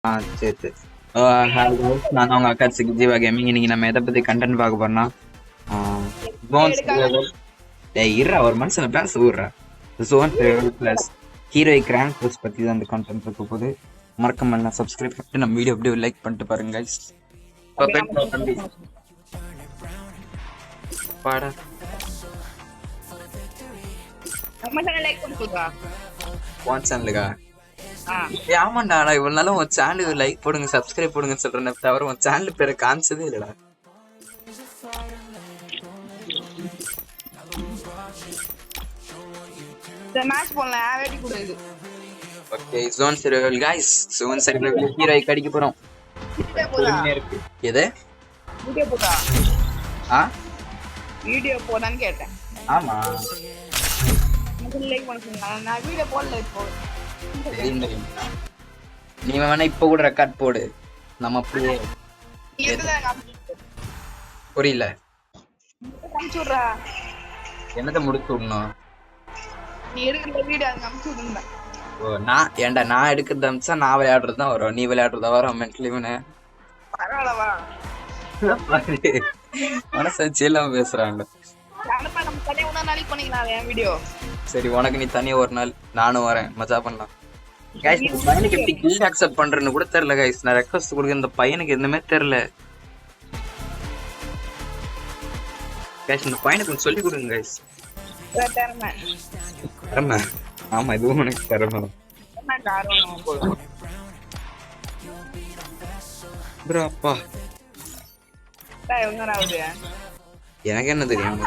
சரி சரி. Hi guys, நான் உங்க அக்கா ஜீவா கேமிங். இன்னைக்கு நம்ம எதை பத்தி கண்டென்ட் பார்க்க போறோம்னா ஜோன் சர்வைவல். டேய் இருடா, ஒரு மனுஷனை பேச விடுறா. Zone survival plus heroic rank push பத்தி தான் அந்த கண்டென்ட் இருக்க போது. மறக்காம எல்லாம் சப்ஸ்கிரைப் பண்ணிட்டு நம்ம வீடியோ அப்படியே லைக் பண்ணிட்டு பாருங்க guys. பாடா நம்ம சேனல் லைக் பண்ணி சொல்றா. வாட்ச் சேனலுக்கா? ஆமாண்டா, நான் இவ்வளவு நாளும் உன் சேனலுக்கு லைக் போடுங்க சப்ஸ்கிரைப் போடுங்கன்னு சொல்றேன், தவிர உன் சேனல் பேரை காமிச்சதே இல்லடா. இந்த மேட்ச் போடல வெடி கூடாது. Okay, zone survival guys. Zone survival heroic அடிக்க போறோம். எது வீடியோ போடா? வீடியோ போடான்னு கேட்டேன். ஆமா, லைக் பண்ண சொன்னா. நான் வீடியோ போடல இப்போ. நீ வேணா இப்ப கூட ரெக்கார்ட் போடு, நம்ம அப்படியே. புரியல, அனுப்பிச்சுடுறா. என்னத்தை முடிச்சு விடணும்? நீ எடுக்கிற வீடியோ அங்க அனுப்பிச்சு விடுங்க. ஓ, நான் எடுக்கிறது அமிச்சா நான் விளையாடுறது தான் வரும், நீ விளையாடுறதா வரும். மென்டலிவனு பரவாயில்லவா? மனசாட்சி எல்லாம் பேசுறாங்க. நம்ம தனியா ஒரு நாளைக்கு பண்ணிக்கலாம் என் வீடியோ. சரி, உனக்கு நீ தனியா ஒரு நாள், நானும் வரேன், மஜா பண்ணலாம். கைஸ், இந்த பையனுக்கு எப்படி கில் அக்செப்ட் பண்றேன்னு கூட தெரியல கைஸ். நான் ரெக்வெஸ்ட் கொடுக்க இந்த பையனுக்கு எதுவுமே தெரியல கைஸ். இந்த பையனுக்கு கொஞ்சம் சொல்லி கொடுங்க கைஸ். திறமை? ஆமா, இதுவும் உனக்கு திறமை ப்ரோ. அப்பா, எனக்கு என்ன தெரியும்?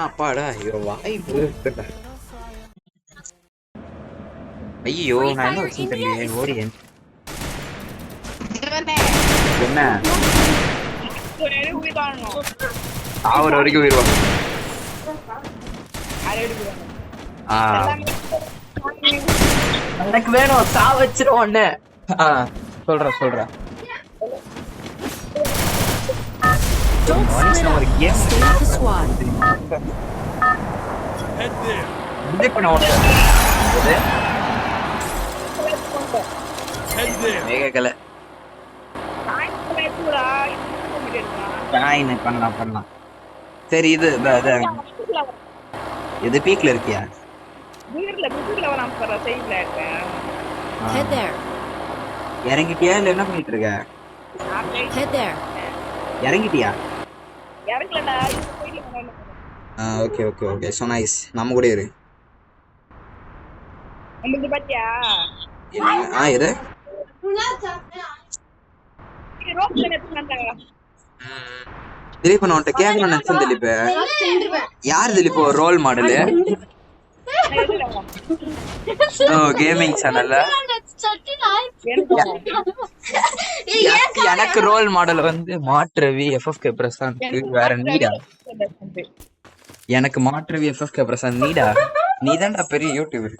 அப்பாடா, ஐயோ வாய் போட்டுடா. ஐயோ, நான் என்ன வச்சு தெரியலையே. ஓரியன் என்ன ஆவற வரைக்கும் உயிர்வாங்க. எனக்கு வேணும், சா வச்சிரும் ஒண்ணு. சொல்றேன். ஒரு கேம் பண்ணலாம். சரி, இது பீக்ல இருக்கியா? இறங்கிட்டியா இல்ல என்ன பண்ணிட்டு இருக்க? இறங்கிட்டியா? Okay so nice. நம்ம கூட இரு. இரு. திலீப், நான் உன்கிட்ட கேட்கணும்னு நினைச்சேன் திலீப். யார் திலீப் ரோல் மாடலு? கேமிங் சேனல்ல எனக்கு ரோல் மாடல் வந்து மாற்றவி FFK பிரசாந்த். வேற நீடா? எனக்கு மாற்றவி FFK பிரசாந்த் நீடா? நீதான்டா பெரிய யூடியூபர்.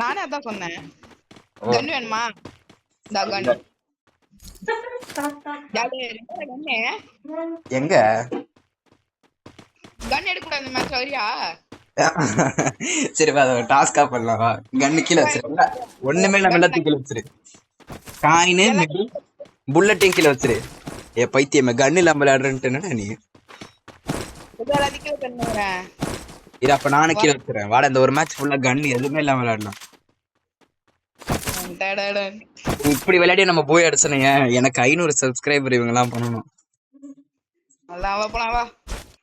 நானே அதான் சொன்னேன். கன் வேணுமா? எங்க கன் எடுக்கூடாது மேட்ச் வரியா? சரி, டாஸ்கா பண்ணலாம். கன்னு கீழே வச்சிரு. ஒண்ணுமே நம்ம எல்லாத்தையும் கீழே வச்சிரு. காயினு புல்லட்டையும் கீழே வச்சிரு. பைத்தியமே, கன்னு இல்லாம விளையாடுறேன்ட்டு என்னடா நீ? இது அப்ப நானும் கீழே வச்சிருக்கேன். வாட, இந்த ஒரு மேட்ச் ஃபுல்லா கன்னு எதுவுமே இல்லாம விளையாடலாம். இப்படி விளையாடி நம்ம போய் அடிச்சனீங்க. எனக்கு 500 சப்ஸ்கிரைபர் இவங்க எல்லாம் பண்ணணும்.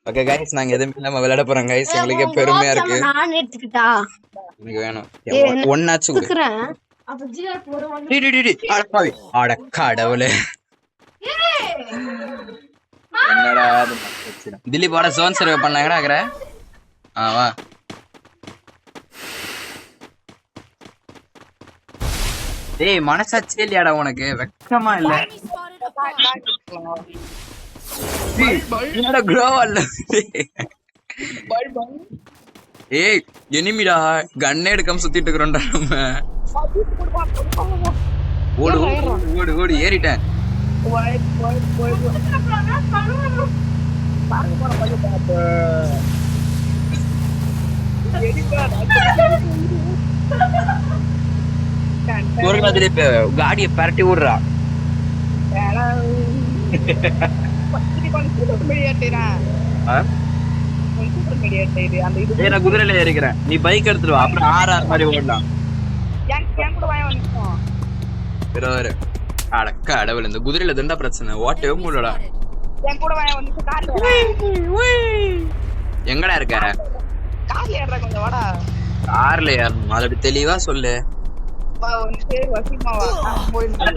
ஓகே கைஸ், நாங்க எதுவுமே இல்லாம விளையாட போறோம் கைஸ். எங்களுக்கே பெருமையா இருக்கு. எனக்கு வேணும் ஒன்னாச்சு. அட கடவுளே, என்னடா திலீப்போட ஜோன் சர்வே பண்ணாங்கடா. வா. டேய், மனசாட்சியே இல்லையாடா உனக்கு? வெக்கமா இல்ல? என்னடா க்ளோவல்ல? ஏய், எனிமிடா, கண்ணே எடுக்காம சுத்திட்டு இருக்கறோம்டா நம்ம. ஓடு ஏறிட்டேன். சொர்க்க திலீப் காடியை பரட்டி விடுறா. நான் குதிரையில ஏறிக்கிறேன், நீ பைக் எடுத்துட்டு வா, அப்புறம் ஆர் மாதிரி ஓடலாம். அடக்க அடவுல இந்த குதிரையில தண்டா பிரச்சனை, ஓட்டவே முடியலடா. எங்கடா இருக்க? கார்ல ஏறணும், அது அப்படி தெளிவா சொல்லு.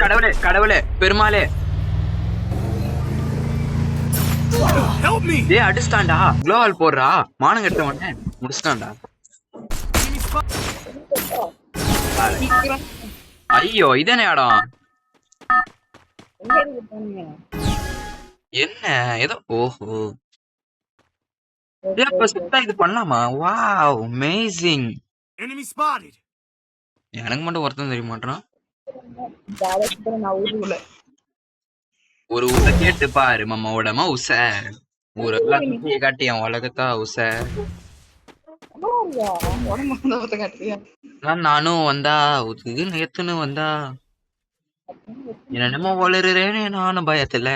கடவுளே கடவுளே பெருமாளே, டேய் அடிச்சிட்டான்டா, க்ளோவால் போடுறா, மானம் கட்டவனே முடிச்சிட்டான்டா. ஐயோ இதனே இடம் என்ன ஏதோ, ஓஹோ சுத்தா இது பண்ணலாமா? Wow amazing. எனக்கு மட்டும் ஒருத்தன் தெரிய மாட்டான். ஒரு ஊரை கேட்டு பாரு மாமாவோட மவுச, ஊரெல்லாம் காட்டி என் உலகத்தா உச. நானும் வந்தா உதுக்கு நேத்துன்னு வந்தா என்னமோ வளருறேன்னு நானும் பயத்துல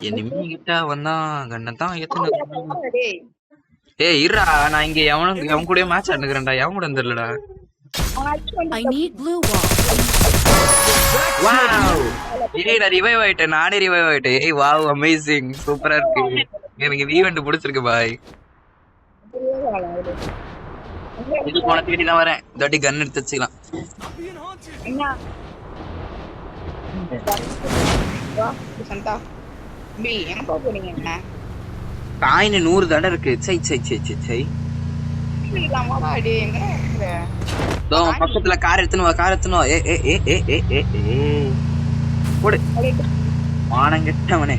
என்னமே கிட்ட வந்தா கண்ணத்தான் ஏத்துன்னு. ஏய் இருடா, நான் இங்க எவன் கூட மேட்ச் ஆடுறேன்டா, எவன் கூட தெரியலடா. ஏய்டா ரிவைவ் ஆயிட்டேன், நானே ரிவைவ் ஆயிட்டேன். ஏய் வாவ் அமேசிங், சூப்பரா இருக்கு, எனக்கு ஈவென்ட் பிடிச்சிருக்கு பாய். இது போன தேடி தான் வரேன், தட்டி கன் எடுத்து வச்சுக்கலாம். காயின் 100 தடை இருக்கு. சை சை சை சை சை, பக்கத்துல கார் எடுத்துனுவா, கார் எடுத்துனுவா. ஏ ஏ ஏ ஏ ஏ ஏ போடு மானங்கெட்டவனே,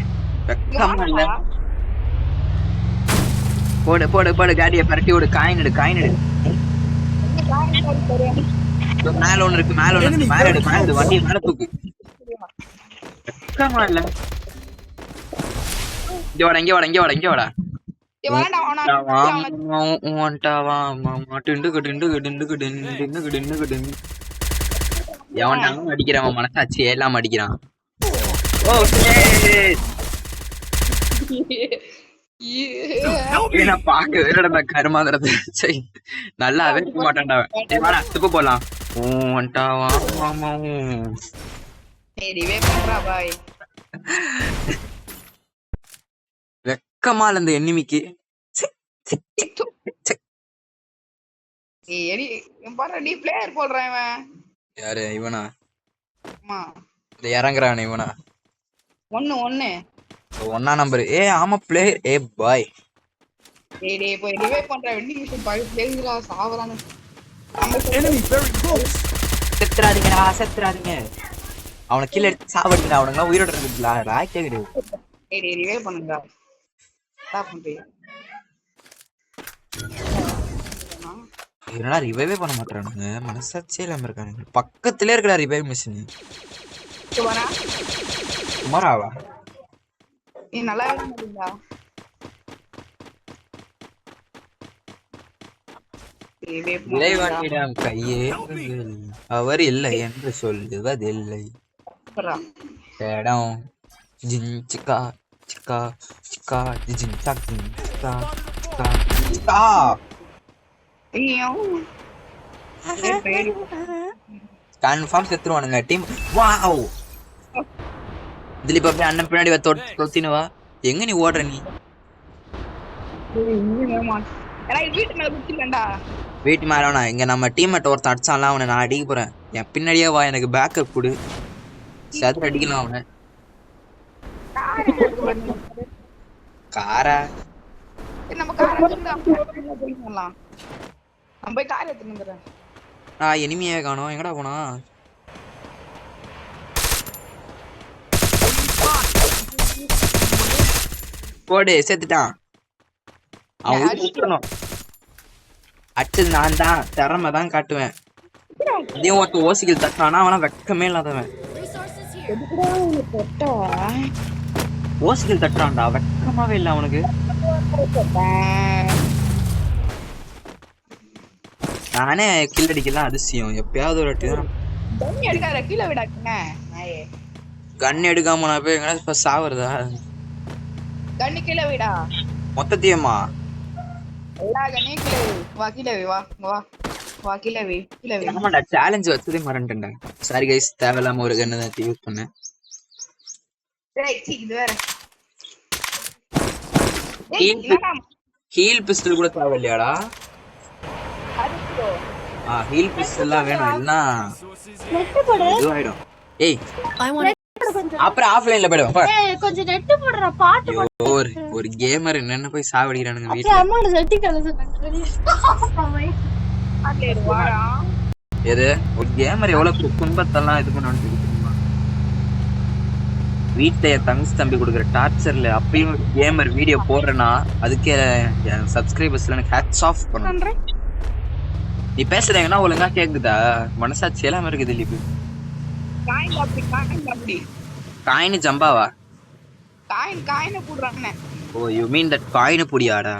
வெக்கமா இல்ல. போடு போடு போடு, காடியை பரட்டி விடு, காயின் எடு காயின் எடு. மேல ஒண்ணு இருக்கு, மேல ஒண்ணு இருக்கு, மேல எடு மேல எடு, வண்டியை மேல தூக்கு. வெக்கமா இல்ல. இங்க வாடா இங்க வாடா இங்க வாடா இங்க வாடா. எவன்டாலும் அடிக்கிறான், மனசாட்சி எல்லாம் அடிக்கிறான். பாக்கவே கருமாந்திரத்தை நல்லாவே மாட்டான்டா. வாடா துப்பு போலாம். வெக்கமா இந்த எண்ணிமிக்கு. யாரு இவனா? இறங்குறான் இவனா? ஒன்னா நம்பர். ஏ ஆமா பிளேயர். ஏ பாய் செத்துறாதீங்கடா செத்துறாதீங்க, அவனை கீழே எடுத்து சாவடிங்கடா, அவனுங்க உயிரோட இருக்குங்களா ராக்கே கிடையாது. என்னடா ரிவைவே பண்ண மாட்டானுங்க, மனசாட்சியே இல்லாம இருக்கானுங்க. பக்கத்திலே இருக்கடா ரிவைவ் மிஷின். சுமாராவா இறைவனிடம் கையே அவர் இல்லை என்று சொல்லுவதில்லை. இடம் ஜிஞ்சிக்கா சிக்கா சிக்கா ஜிஞ்சின் சாக்கின் சிக்கா சிக்கா சிக்கா. கன்ஃபார்ம் செத்துருவானுங்க டீம். வாவ் திலீப் அப்படியே அண்ணன் பின்னாடி தொத்தினுவா. எங்க நீ ஓடுற நீ? வீட்டு மேல வேணா, இங்க நம்ம டீம்மேட் ஒருத்தன் அடிச்சான்ல, அவனை நான் அடிக்க போறேன். என் பின்னாடியே வா, எனக்கு பேக்கப் கொடு, சதுர அடிக்கலாம் அவனை. காரா எனிமையே காணோம், எங்கடா போனா? போடு செத்துட்டான். அவன் அடிச்சது நான் தான், திறமை தான் காட்டுவேன். இதையும் ஒருத்த ஓசிகள் தட்டானா அவனா வெக்கமே இல்லாதவன். ஓசிகள் தட்டுறான்டா, வெக்கமாவே இல்ல அவனுக்கு. நானே கில் அடிக்கலாம் அதிசயம். எப்பயாவது ஒரு வாட்டி தான் தண்ணி எடுக்காத கீழே விடாக்குங்க நாயே. கன் எடுக்காம நான் போய் எங்கன்னா இப்ப சாவுறதா கண்ணு கீழே விடா. மொத்தத்தையுமா? எல்லா கண்ணையும் கீழே வை. வா கீழே வை. வா வா வா கீழே வை கீழே வை. ஆமாண்டா சேலஞ்ச் வச்சதே மறந்துட்டேன்டா. சாரி கைஸ், தேவையில்லாம ஒரு கன்னு தான் யூஸ் பண்ணேன். டேய் சீ இது வேற. ஏய் என்னடா ஹீல் பிஸ்டல் கூட தேவையில்லையாடா? அதுக்கு ஹீல் பிஸ்டல்லாம் வேணும், இல்லைன்னா நெட் போடு. இதுவாயிடும். ஏய் கொஞ்சம் அப்புறம் ஆஃப்லைன்ல போயிடுவோம். ஏய் கொஞ்சம் நெட் போடுற பாட்டு போடு. ஒரு கேமர் என்னென்ன போய் சாவடிக்கிறானுங்க அப்படியே வீட்டுல. அம்மாவோட செட்டிங் கல சொன்னாங்க. அதுல வாடா. எது ஒரு கேமர் எவ்வளவு துன்பத்தெல்லாம் இது பண்ண தெரியுமா? வீட்டுல என் தம்பி கொடுக்குற டார்ச்சர்ல அப்பயும் கேமர் வீடியோ போடுறேன்னா அதுக்கே என் சப்ஸ்கிரைபர்ஸ்ல எனக்கு ஹேட்ஸ் ஆஃப் பண்ணுறேன். நீ பேசுறீங்கன்னா ஒழுங்கா கேக்குதா? மனசாட்சி எல்லாம் இருக்குது இல்லையா? காயின் அப்படி காயின் ஜம்பாவா? காயினை போடுறானே. ஓ யூ மீன் தட் காயின் புடியாடா?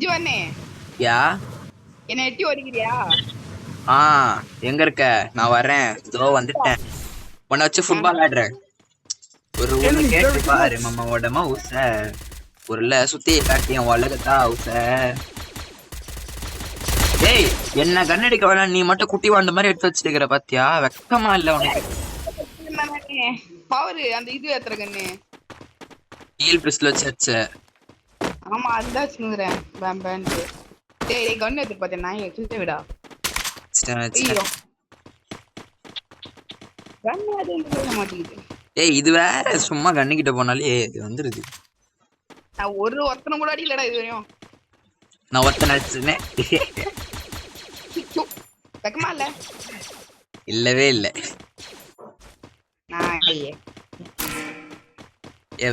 ஜீவனே யா என்ன எட்டி ஓடிக்கிறியா? எங்க இருக்க? நான் வரேன், இதோ வந்துட்டேன். உன்னை வச்சு ஃபுட்பால் ஆடுறேன். ஒரு ஒண்ணு கேட்டு பாரு மாமாவோட மவுச ஒருல சுத்தி காட்டிய உலகத்தா உச. ஏய் என்ன கண்ணடிக்க வேணாம், நீ மட்டும் குட்டி வாழ்ந்த மாதிரி எடுத்து வச்சிருக்கிற பாத்தியா? வெக்கமா இல்ல உனக்கு? பவர் அந்த இது ஏத்துற கண்ணு ஹீல் பிஸ்டல் வச்சு. ஆமா அதுதான் வச்சுக்கிறேன். பேம் பேம். டேய் கண்ணு எடுத்து பார்த்தேன் நாயை சுத்த விடா. ஐயோ கண்ணு அது இல்ல மாட்டேங்குது. ஏய் இது வேற சும்மா கண்ணுகிட்ட போனாலே இது வந்துருது. நான் ஒருத்தனை கூட அடிக்கலடா இது வரையும். நான் ஒருத்தன் அடிச்சேனே. வெக்கமா இல்ல? இல்லவே இல்ல. நாயே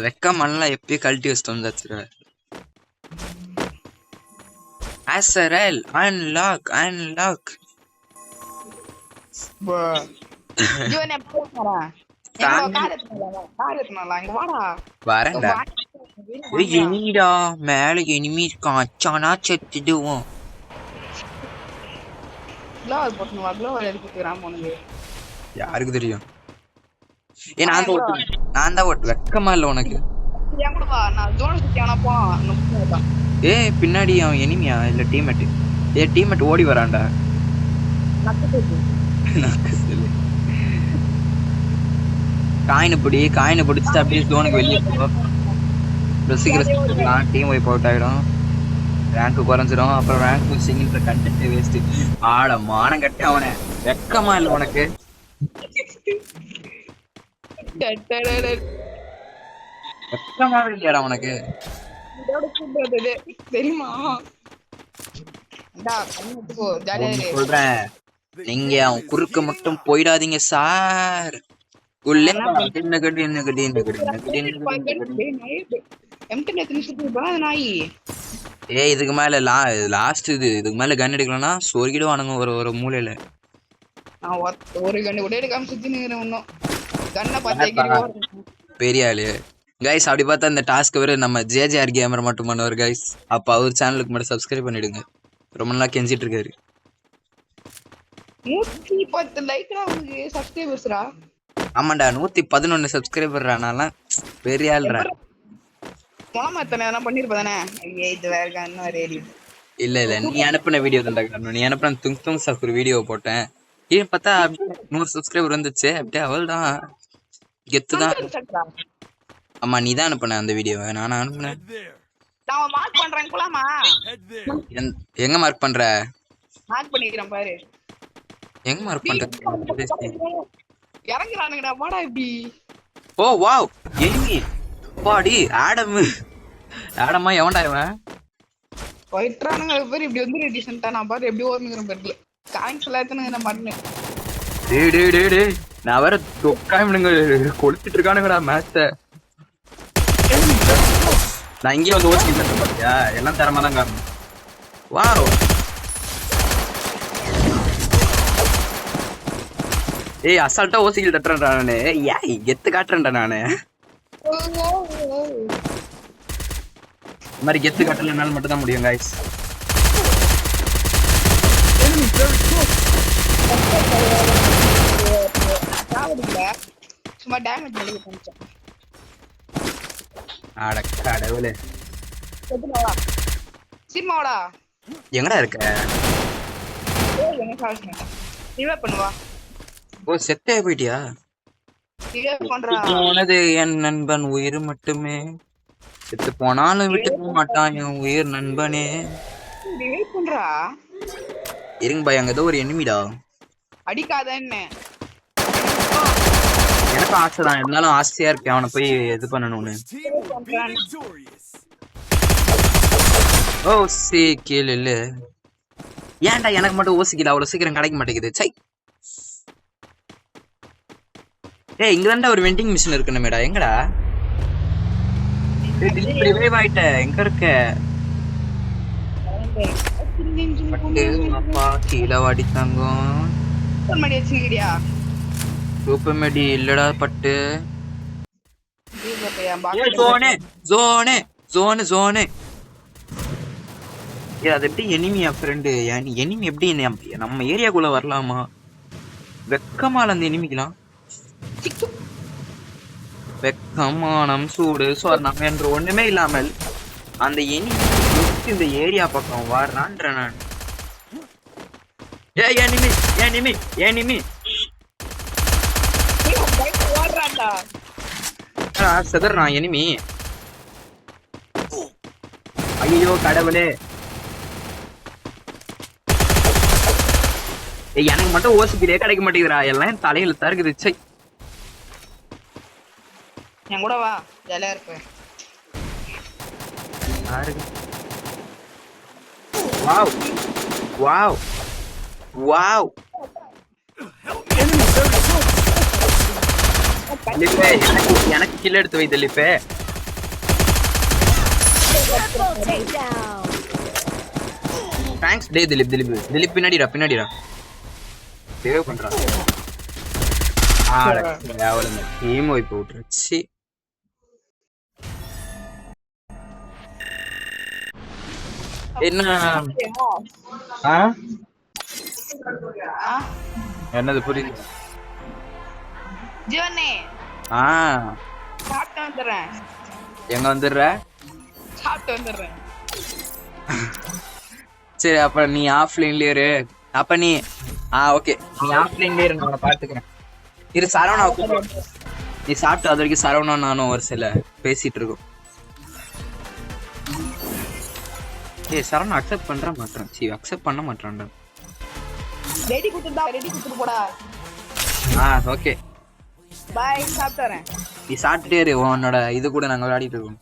வெக்கமெல்லாம் எப்பயும் கழட்டி வச்சுட்டு வந்தாச்சுற. Azrael unlock ஜீவனே போறா. வரேன்டா. எனிடா மேல எனிமி இருக்கான், அச்சானா செத்துடுவோம். யாருக்கு தெரியும்? நான் தான் ஓட்டு. வெக்கமா இல்ல உனக்கு? பின்னாடி அவன் எனிமியா இல்ல டீம்மேட்? டீம்மேட் ஓடி வரான்டா. காயினை பிடிச்சிட்டு அப்படியே ஜோனுக்கு வெளியே போ. டீம் வைப் அவுட் ஆயிடும், ரேங்க் குறைஞ்சிரும். அப்புறம் ரேங்க் சிங்கிள் கண்டென்ட் வேஸ்ட். ஆட மானம் கட்டி அவனை. வெக்கமா இல்ல உனக்கு? வெக்கமாவே இல்லையாடா உனக்கு? தெரியுமா? சொல்றேன், நீங்க அவன் குறுக்க மட்டும் போயிடாதீங்க சார். உள்ளே இதுக்கு மேல லாஸ்ட் இதுக்கு மேல கன் எடுக்கலன்னா சொருகிடுவானுங்க ஒரு மூலையில. ஒரு கண்ணு கூட எடுக்காம சுத்தி நிக்கிறேன் இன்னும். கண்ணை பார்த்தா பெரிய ஆளு கைஸ். அப்படி பார்த்தா இந்த டாஸ்க் வேற நம்ம ஜேஜேஆர் கேமர் மட்டும் பண்ணுவார் கைஸ். அப்ப அவர் சேனலுக்கு மட்டும் சப்ஸ்கிரைப் பண்ணிடுங்க. ரொம்ப நாளா கெஞ்சிட்டு இருக்காரு. 110 லைக்டா உங்களுக்கு சப்ஸ்கிரைபர்ஸ்ரா. ஆமாண்டா 111 சப்ஸ்கிரைபர்ரா. நான்லாம் பெரிய ஆள்ரா. மொளமா எத்தனை எதனா பண்ணிருப்பதானே? இது வேற கண்ணு ரேடி. இல்ல நீ அனுப்பின வீடியோ தான்டா காரணம். நீ அனுப்பின துங் சாக் ஒரு வீடியோ போட்டேன். ஏன் பார்த்தா 100 சப்ஸ்கிரைபர் வந்துச்சு. அப்படியே அவள்தான் கெத்துதான். ஆமா நீ தான் அனுப்பின அந்த வீடியோவை. நானா அனுப்புனேன்? நான் மார்க் பண்றேன். போலாமா? எங்க மார்க் பண்ற? மார்க் பண்ணிக்கிறேன் பாரு. எங்க மார்க் பண்ற? இறங்குறானுங்கடா வாடா இப்படி. ஓ வாவ் எனிமி பாடி ஆடமா எவன்டா இவன்? போயிட்றானுங்க பேர் இப்படி வந்து டீசன்ட்டா. நான் பாரு எப்படி ஓடுறேன் பெட்ல. காயின்ஸ் எல்லாத்தையும் நான் பண்ணேன். டேய் நான் வேற தொக்காயினுங்க கொளுத்திட்டு இருக்கானுங்கடா மேட்ச. நான் இங்கே வந்து ஓடிட்டு பாத்தியா? எல்லாம் தரமா தான் காரணம். வாவ் ஏய் அசால்ட்டா ஓசிக்கில் தட்டுறேன்டா நானு. ஏய் கெத்து காட்டுறேன்டா நானு. இந்த மாதிரி கெத்து காட்டலனால மட்டும் தான் முடியும் கைஸ். சும்மா டேமேஜ் பண்ணி பண்ணிச்சேன். அட கடவுளே. செத்துமாடா. சீமாடா. எங்கடா இருக்க? எனக்கு அவசியம் இல்லை. நீவே பண்ணுவா. ஓ செத்தே போயிட்டியா? நீவே பண்றா. போனது என் நண்பன் உயிர் மட்டுமே. செத்து போனாலும் விட்டு போக மாட்டான் என் உயிர் நண்பனே. நீவே பண்றா. இருங்க பாய், அங்க ஏதோ ஒரு எனிமிடா. அடிக்காதன்னு. எனக்கும் ஆசைதான், இருந்தாலும் ஆசையா இருக்கு அவனை போய் இது பண்ணணும்னு. ஓ சி கீழே இல்ல. ஏன்டா எனக்கு மட்டும் ஓசிக்கல அவ்வளவு சீக்கிரம் கிடைக்க மாட்டேங்குது. சை. ஏய் இங்க தான்டா ஒரு வெண்டிங் மிஷின் இருக்கு மேடா. எங்கடா? ரிவைவ் ஆயிட்ட. எங்க இருக்க? பட்டு அப்பா கீழே வாடித்தாங்க. சூப்பர் மெடி இல்லடா பட்டு. ஜோனே ஜோனே ஜோனு ஜோனு. அது எப்படி எனிமியா ஃப்ரெண்டு? எனிமி எப்படி நம்ம ஏரியாக்குள்ள வரலாமா? வெக்கமால அந்த எனிமிக்கலாம் வெக்கமானம் சூடு சொர்ணம் என்று ஒண்ணுமே இல்லாமல் அந்த எனிமி இந்த ஏரியா பக்கம் வர்றான்ற நான். ஏ எனிமி எனிமி எனிமி செதறான் எனிமி. ஐயோ கடவுளே. எனக்கு மட்டும் ஓசிக்கிலே கிடைக்க மாட்டேங்கிறா. எல்லாம் தலையில தருக்குது. சை. என் கூட வா, ஜாலியா இருப்பேன். Wow wow wow. எனக்கு கில் எடுத்து வை திலீப்பே. தேங்க்ஸ் டே திலீப். திலீப் பின்னாடிடா பின்னாடிடா. சேவ் பண்றா. அவ்வளவு டீம் வைப்பு விட்டுருச்சு. என்ன என்னது புரியுது? ஜீவனே சாப்பிட்டு வந்துடுறேன். எங்க வந்துடுற? சாப்பிட்டு வந்துடுறேன். சரி அப்ப நீ ஆஃப்லைன்லயே இரு. அப்ப நீ ஓகே நீ ஆஃப்லைன்லயே இரு, நான் பாத்துக்கிறேன். இரு சரவணா நீ சாப்பிட்டு அது வரைக்கும் சரவணா நானும் ஒரு சில பேசிட்டு இருக்கோம். ஏய் சரவணா அக்செப்ட் பண்ற மாட்டான். சீ அக்செப்ட் பண்ண மாட்டான்டா. ரெடி குத்துடா, ரெடி குத்துட்டு போடா. Okay bye. சாப்பிட்டு வரேன். நீ சாப்பிட்டுட்டே இரு, உன்னோட இது கூட நாங்க விளையாடிட்டு இருக்கோம்.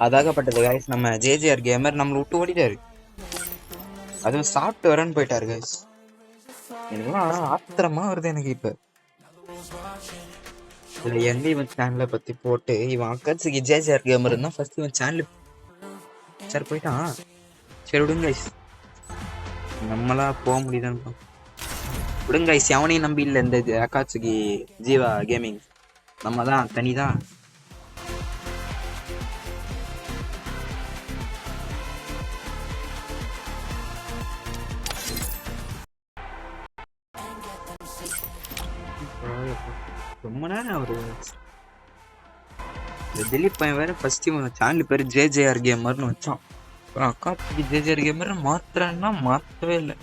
அதாகப்பட்டது கைஸ். நம்ம ஜேஜேஆர் கேமர் நம்மள விட்டு ஓடிட்டாரு. அதுவும் சாப்பிட்டு வரேன்னு போயிட்டாரு கைஸ். எனக்குலாம் ஆத்திரமா வருது எனக்கு இப்ப. இதுல எங்க இவன் சேனலை பத்தி போட்டு இவன் அக்கட்சிக்கு ஜேஜேஆர் கேமர் தான் ஃபர்ஸ்ட் இவன் சேனல் சரி போயிட்டான். சரி விடுங்க கைஸ், நம்மளா போக முடியுதான்னு விடுங்க கைஸ். எவனையும் நம்பி இல்லை இந்த அக்காட்சிக்கு ஜீவா கேமிங். நம்ம தான் தனிதான். ரொம்ப நேரம் அவரு திலீப் பையன் வேற ஃபர்ஸ்ட் சேனல் பேரு ஜேஜேஆர் கேமர்னு வச்சான். அப்புறம் அக்காத்துக்கு ஜேஜேஆர் கேமர் மாத்துறான்னா மாத்தவே இல்லை.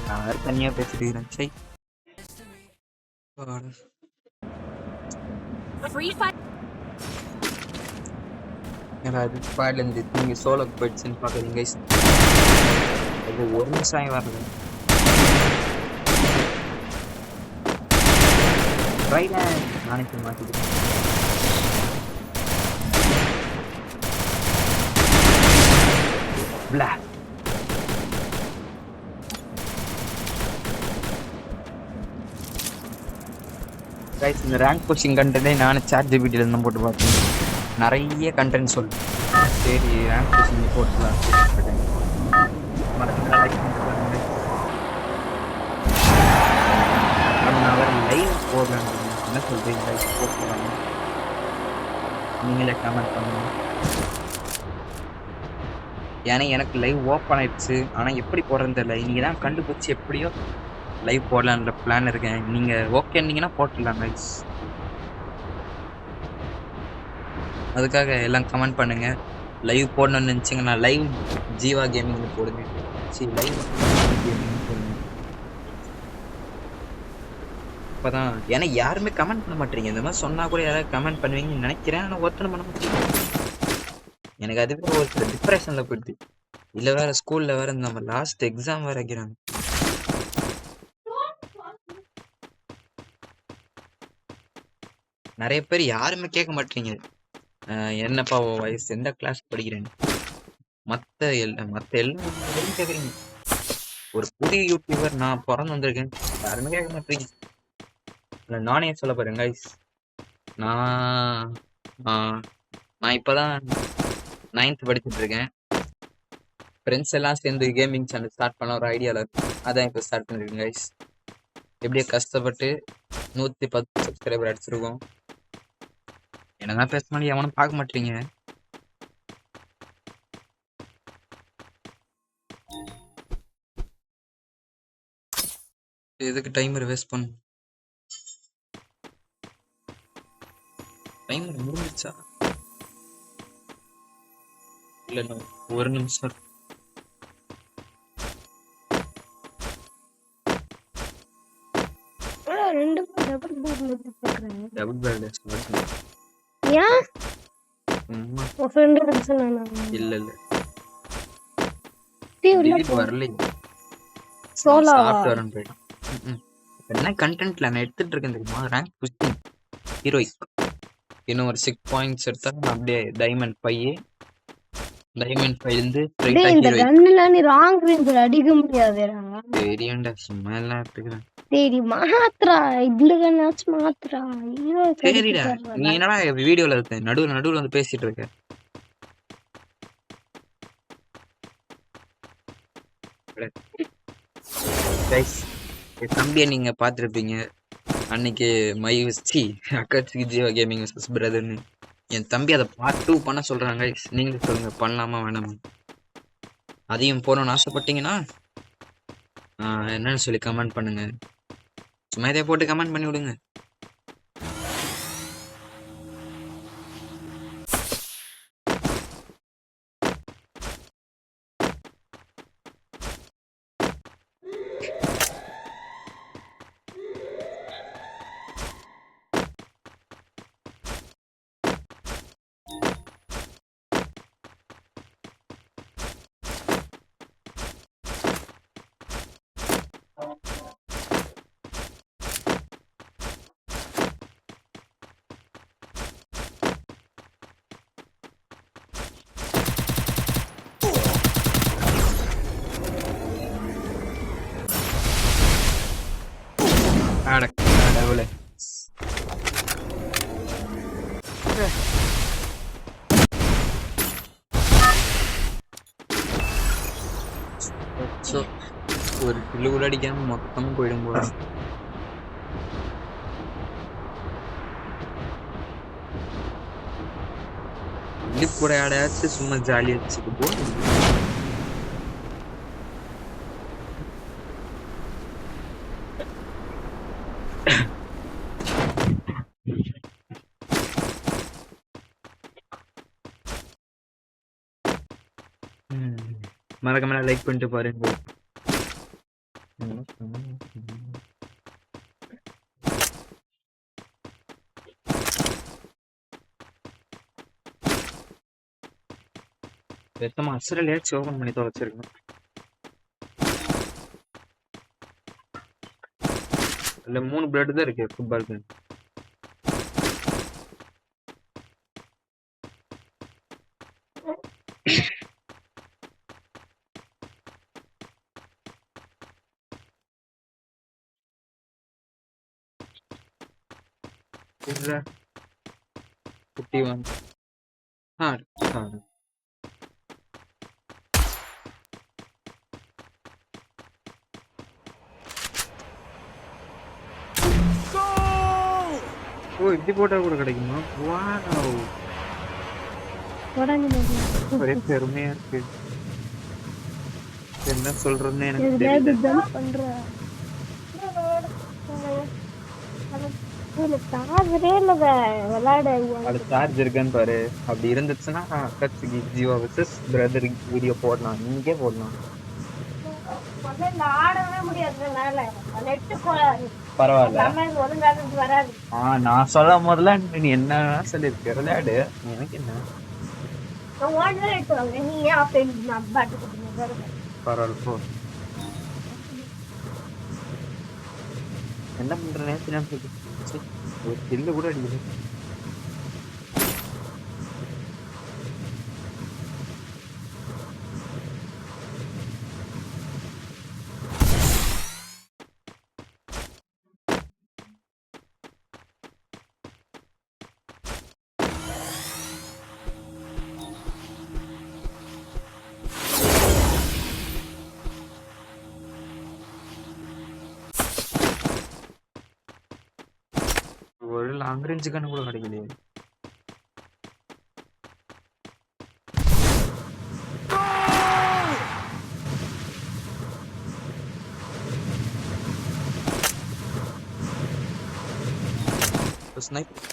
நான் வேற தனியா பேசிட்டு இருக்கிறேன். சை ஸ்குவாட்ல இருந்து நீங்க சோலோக்கு போயிடுச்சுன்னு பாக்குறீங்க. அது ஒரு நிமிஷம் வரல. நாளைக்கு மாத்திக்கிறேன். இந்த ரேங்க் புஷிங் கண்டென்ட்டே நானும் சாட் ஜிபிடில இருந்து போட்டு பார்த்தேன். நிறைய கண்டென்ட் சொல்லு. சரி ரேங்க் புஷிங் போட்டுலாம் லைவ் போடலாம். என்ன சொல்றீங்க? லைவ் போடலாம். நீங்களே கமெண்ட் பண்ணுங்க. ஏன்னா எனக்கு லைவ் ஓப்பன் ஆயிடுச்சு. ஆனா எப்படி போடுறதுன்னு தெரியல. இன்னைக்கு தான் கண்டுபிடிச்சு எப்படியோ லைவ் போடலான்ற பிளான் இருக்கேன். நீங்க ஓகேன்னீங்கன்னா போட்டுடலாம் guys. அதுக்காக எல்லாம் கமெண்ட் பண்ணுங்க. லைவ் போடணும்னு நினைச்சீங்கன்னா லைவ் ஜீவா கேமிங்னு போடுங்க. சரி லைவ் கேமிங் போடுங்க. அப்பதான் ஏன்னா யாருமே கமெண்ட் பண்ண மாட்டீங்க. இந்த மாதிரி சொன்னா கூட யாராவது கமெண்ட் பண்ணுவீங்கன்னு நினைக்கிறேன். ஆனா ஒருத்தனை பண்ண மாட்டீங்க. எனக்கு அதுவே ஒரு டிப்ரெஷன்ல போயிடுது. இல்ல வேற ஸ்கூல்ல வேற நம்ம லாஸ்ட் எக்ஸாம் வேற வைக்கிறாங்க. நிறைய பேர் யாருமே கேட்க மாட்டீங்க. என்னப்பா உன் வயசு, எந்த கிளாஸ் படிக்கிறேன்னு. மத்த எல்லாரும் கேக்குறீங்க. ஒரு புதிய யூடியூபர் நான் பிறந்து வந்திருக்கேன், யாருமே கேட்க மாட்டீங்க. இல்ல நானே சொல்ல போறேன் guys. நான் நான் இப்பதான் 9th படிச்சுட்டு இருக்கேன். ஃப்ரெண்ட்ஸ் எல்லாம் சேர்ந்து கேமிங் சேனல் ஸ்டார்ட் பண்ண ஒரு ஐடியாவில் இருக்கு. அதான் இப்போ ஸ்டார்ட் பண்ணிருக்கேன் கைஸ். எப்படியே கஷ்டப்பட்டு 110 சப்ஸ்கிரைபர் அடிச்சிருக்கோம். என்னதான் பேச மாட்டேங்க, எவனும் பார்க்க மாட்டீங்க. எதுக்கு டைமர் வேஸ்ட் பண்ணு? டைமர் முடிஞ்சிச்சா? இல்ல ஒரு நிமிஷம். டபுள் பேலன்ஸ் ஏன் உன் ஃப்ரெண்ட் சொன்னானா? இல்ல இல்ல டிவில வரல. சோலா சாஃப்ட்வேர்னு போயிட்டான். என்ன கண்டென்ட்ல நான் எடுத்துட்டு இருக்கேன் தெரியுமா? Rank pushing heroic. இன்னும் ஒரு 6 பாயிண்ட்ஸ் எடுத்தா அப்படியே டைமண்ட் 5 இருந்து டேய் இந்த கன்னுல நீ ராங் ரேஞ்ச் அடிக்க முடியாதுடா. தெரியும்டா, சும்மா எல்லாம் எடுத்துக்கிறேன். டேய் மாத்ரா இந்த கன்னாச்சு மாத்ரா. ஹீரோ சரிடா, நீ என்னடா வீடியோல இருக்க நடுவுல வந்து பேசிட்டு இருக்க? கைஸ், என் தம்பியை நீங்க பாத்துருப்பீங்க அன்னைக்கு மைவஸ்டி அக்காட்சிக்கு ஜீவா கேமிங் வர்சஸ் பிரதர்னு. என் தம்பி அதை பார்ட் 2 பண்ண சொல்றாங்க. நீங்க சொல்லுங்க, பண்ணலாமா வேணாமா? அதையும் போகணும்னு ஆசைப்பட்டீங்கன்னா என்னன்னு சொல்லி கமெண்ட் பண்ணுங்க. சும்மா இதை போட்டு கமெண்ட் பண்ணி விடுங்க. கடவுளே, ஒரு கிலோ கூட அடிக்காம மொத்தமும் போயிடும் போல. கூட யாரையாச்சும் சும்மா ஜாலியா வச்சுட்டு போ. மறக்காம லைக் பண்ணிட்டு பாருங்க. வெத்தமா அசரலையாச்சும் ஓபன் பண்ணி தொலைச்சிருக்கணும். இல்ல 3 பிளட் தான் இருக்கு ஃபுட்பால் கேம். குட்டி வாங்க. ஓ, இப்படி போட்டா கூட கிடைக்குமா? வாவ், ஒரே பெருமையா இருக்கு. என்ன சொல்றேன்னு எனக்கு எதுலயாவது தெரியல. ஜம்ப் பண்ற சார்ஜரே இல்ல விளையாட அது சார்ஜ் இருக்கான்னு பாரு. அப்படி இருந்துச்சுன்னா அக்காட்சிக்கு ஜீவா வர்சஸ் பிரதர் வீடியோ போடலாம், இங்கே போடலாம். ஆடவே முடியாது நெட்டு பரவாயில்ல. ஒழுங்கானது வராது. நான் சொல்லும் போதுல நீ என்ன சொல்லிருக்க, விளையாடு, எனக்கு என்ன. நீ ஏன் அப்ப நான் பாட்டு பரவாயில்ல போ. என்ன பண்றேன்னு தெரியாம ஒரு கில்லு கூட அடிக்குது. ஒரு லாங் ரேஞ்சு கண்ணு கூட கிடைக்கலையே. ஸ்னைப்பர்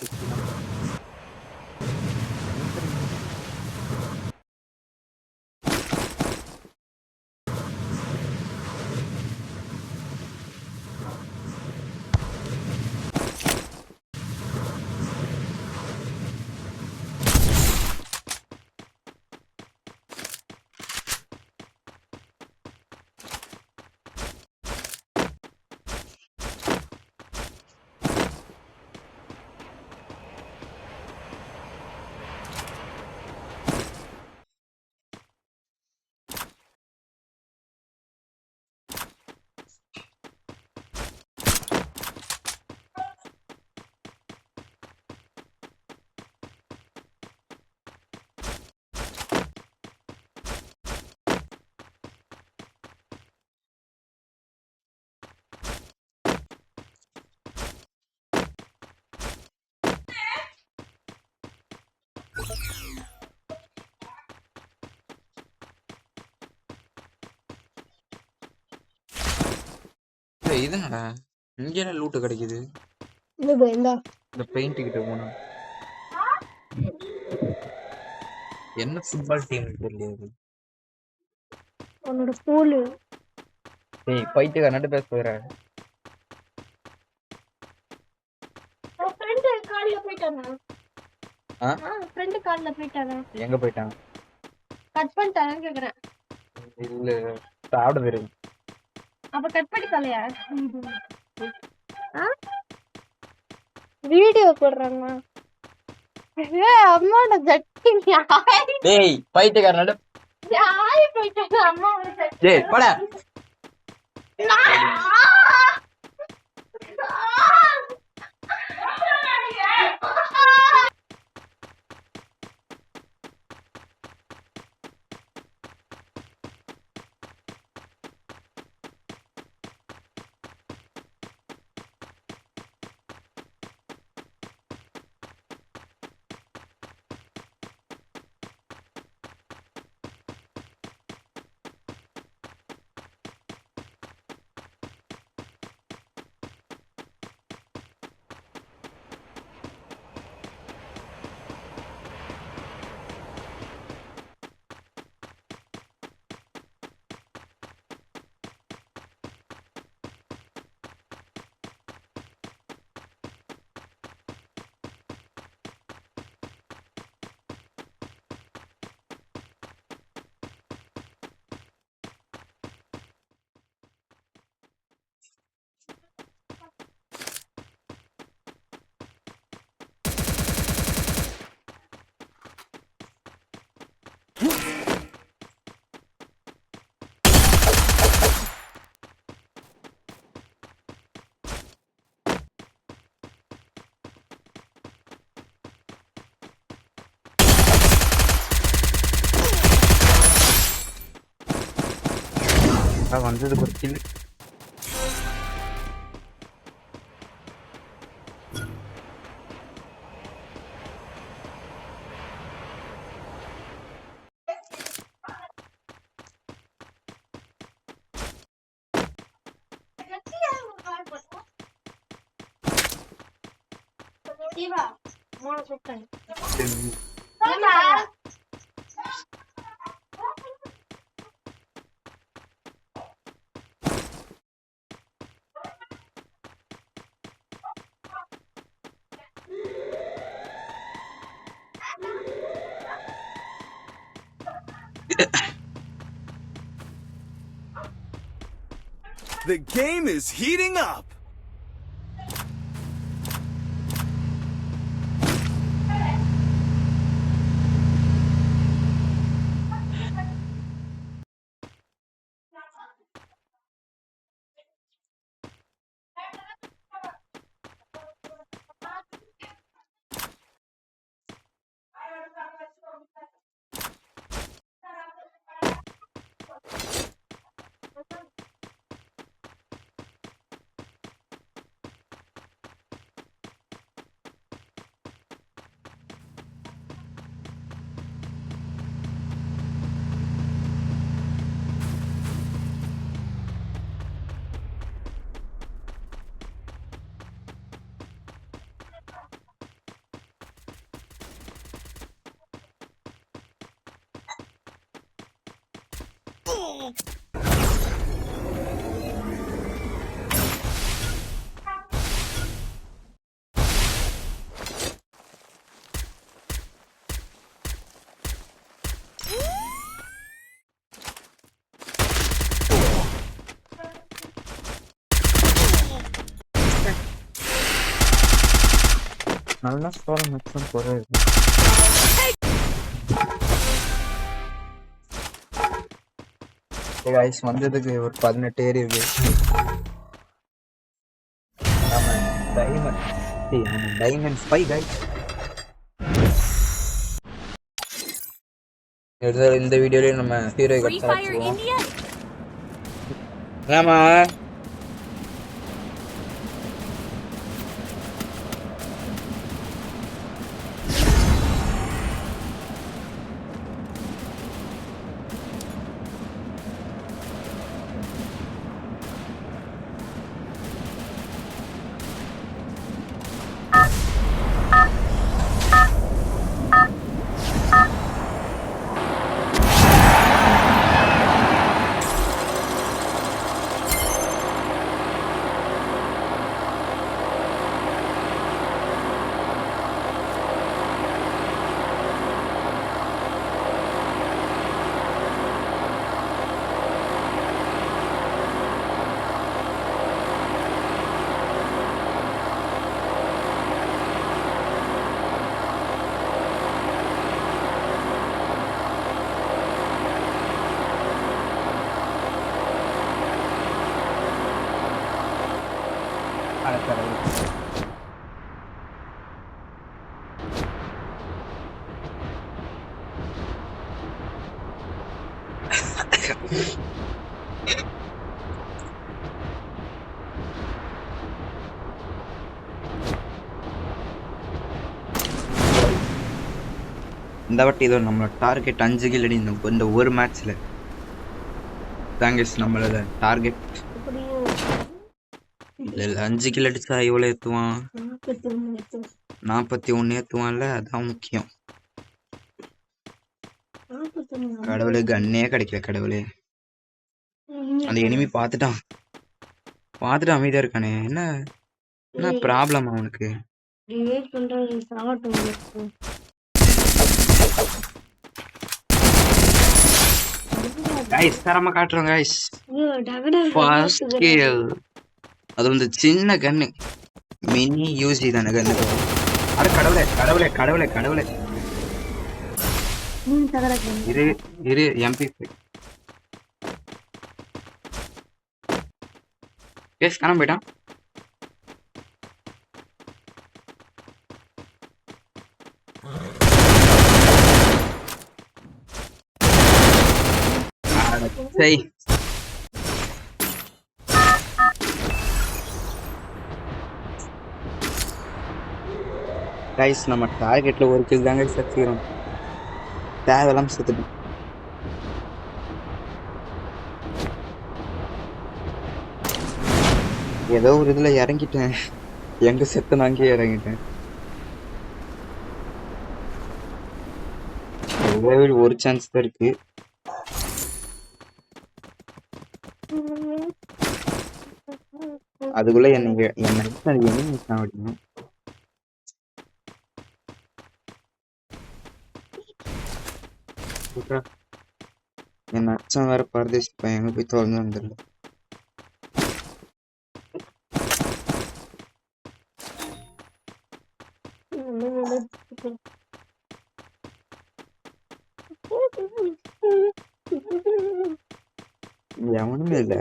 இது என்னடா இங்க என்ன லூட்டு கிடைக்குது? இந்த பெயிண்ட் கிட்ட போனா என்ன ஃபுட்பால் டீம் தெரியல. உன்னோட ஸ்கூலு ஏய் போயிட்டு கண்ணாடி பேச போறேன். ஃப்ரெண்ட் கால்ல போயிட்டானா? ஃப்ரெண்ட் கால்ல போயிட்டானா? எங்க போயிட்டான்? கட் பண்ணிட்டானு கேக்குறேன். இல்ல சாப்பிட போயிருக்கு. அப்ப கட் பண்ணி தலையா? வீடியோ போடுறாங்க. அம்மாவோட ஜட்டி டேய் பைத்தியக்காரனோட யாரு போயிட்டாங்க? அம்மாவோட ஜட்டி. டேய் போடா. வந்தது ஒரு kill. The game is heating up. நல்லா ஸ்டோர் மட்டும் போறது. गाइस வந்ததுக்கு ஒரு 18 ஏறி இருக்கு. நம்ம டைமண்ட் 5 गाइस. இந்த வீடியோல நம்ம ஹீரோ கட்டாச்சுவோம். ஆமா இந்த வாட்டி இதோ நம்ம டார்கெட் 5 கில் அடி இந்த ஒரு மேட்ச்ல தாங்கஸ் நம்மளோட டார்கெட் இல்ல 5 கில் அடிச்சா இவ்வளவு ஏத்துவான் 41 ஏத்துவான்ல அதான் முக்கியம் கடவுளே கண்ணே கிடைக்கல கடவுளே அந்த எனிமி பார்த்துட்டான் அமைதியா இருக்கானே என்ன ப்ராப்ளம் அவனுக்கு गाइस தரமா காட்றோம் गाइस ஃபர்ஸ்ட் கில் அது வந்து சின்ன கன்னு மினி யூசி தான கன்னு அட கடவுளே கடவுளே கடவுளே கடவுளே இரு MP5 கேஸ் காணாம போய்ட்டான் சரி गाइस நம்ம டார்கெட்ல ஒரு கில் தாங்க செத்துறோம் தேவலாம் செத்துட்டோம் ஏதோ ஒரு இதுல இறங்கிட்டேன் எங்க செத்து நான் அங்கேயே இறங்கிட்டேன் ஒரு சான்ஸ் தான் இருக்கு. அதுக்குள்ள என்ன சாவடிக்கணும். என் அச்சம் வேற பரதேசி பையன் போய் தொலைஞ்சு வந்துடல. எவனுமே இல்ல.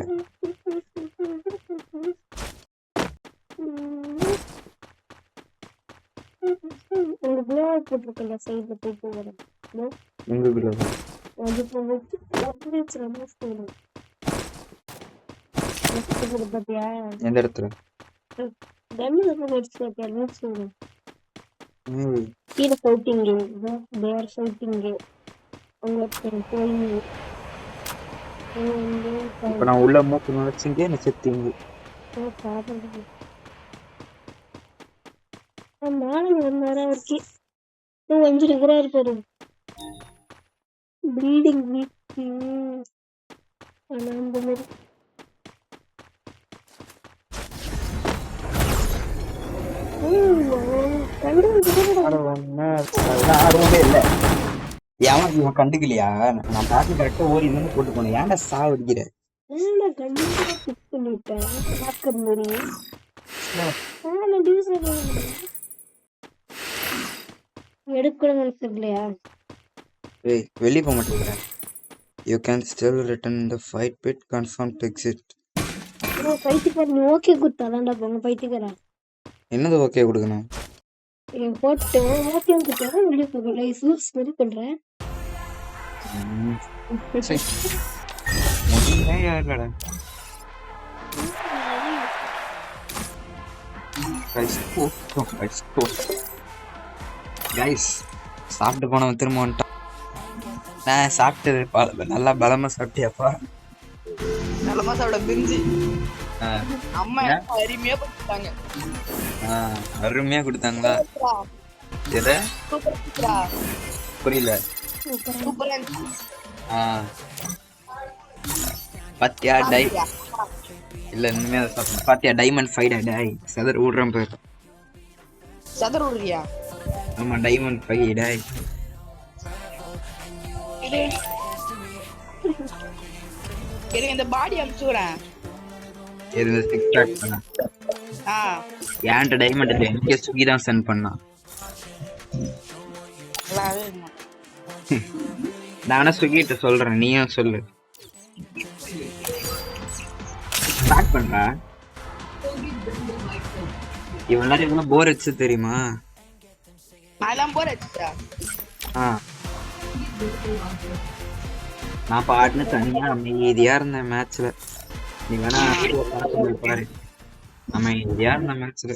எந்த இடத்துல இப்ப நான் உள்ள மூக்கு நுழைச்சிங்க என்ன செத்தீங்க. இல்ல எவன் இவன் கண்டுக்கலையா? நான் பாட்டு கரெக்டா ஓடி இருந்து போட்டு போனேன். ஏன்டா சாவடிக்கிற? வெளியே போக மாட்டேங்கிறேன். You can still return in the fight pit. Confirm to exit. என்னது ஓகே கொடுக்கணும்? சாப்பிட்டு போனவன் திரும்ப வந்துட்டான். நான் சாப்பிட்டது நல்லா பலமா சாப்பிட்டியாப்பா? நலமா சாப்பிட பிரிஞ்சு அம்மா அருமையா கொடுத்தாங்க. அருமையா கொடுத்தாங்களா? எதை புரியல. பாத்தியா டை இல்ல இனிமே சாப்பிடணும். பாத்தியா டைமண்ட் ஃபைட் டை சதர் விடுறேன் பேர். சதர் விடுறியா? ஆமா டைமண்ட் ஃபைட் டை. இந்த பாடி அனுப்பிச்சுறேன். எது சிக்ஸ் பேக் பண்ண? ஏன்ட்ட டைமண்ட் இல்ல, எனக்கு சுகி தான் சென்ட் பண்ணா. நானே சுகிட்ட சொல்றேன், நீயும் சொல்லு. ஸ்டார்ட் பண்றா. இவன் எல்லாரும் இவ்வளவு போர் அடிச்சு தெரியுமா? நான் போர் அடிச்சா? நான் பாட்டுன்னு தனியா அமைதியா இருந்தேன் மேட்ச்ல. நீ வேணா பாரு, அமைதியா இருந்த மேட்ச்ல.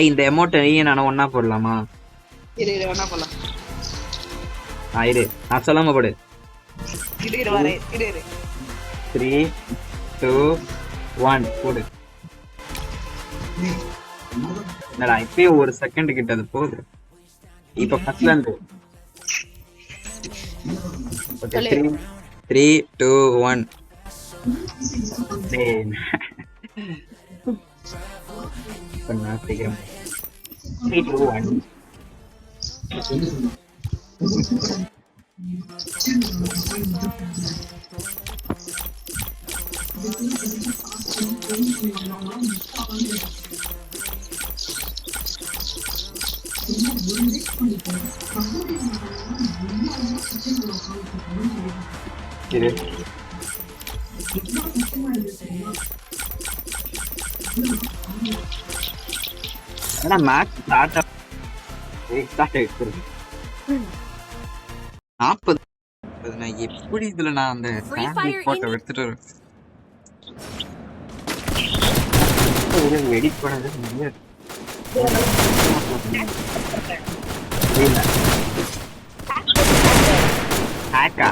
இந்த அமௌண்ட் நீயும் நானும் ஒன்னா போடலாமா? இரு நான் சொல்லாம போடு. 3, 2, 1 போடு. என்னடா இப்பயே ஒரு செகண்ட் கிட்ட அது போகுது. இப்ப ஃபர்ஸ்ட்ல இருந்து 3, 2, 1 பண்ணா சீக்கிரம். 3, 2, 1 இரு. ஆனா மேட்ச் ஸ்டார்ட் ஆயிடுச்சு. 40 நான் எப்படி இதுல நான் அந்த போட்டோ எடுத்துட்டு எடிட் பண்ணது முடியாது. ஹேக்கா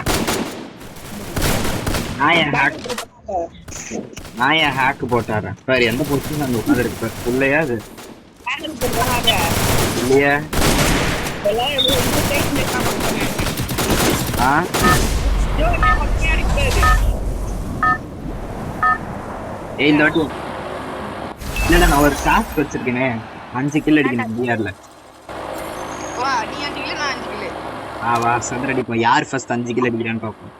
நான் ஏன் ஹேக் போட்டாரன் பாரு எந்த பொசிஷன் அங்க உட்காந்து இருக்கு இல்லையா அது இல்லையா ஏய் இந்த வாட்டி இல்லடா நான் ஒரு டாஸ்க் வச்சிருக்கேனே 5 கில் அடிக்கணும் பிஆர்ல வா நீ 5 கிலோ நான் 5 கிலோ வா சந்திர அடிப்போம் யார் ஃபர்ஸ்ட் 5 கில் அடிக்கிறான்னு பார்ப்போம்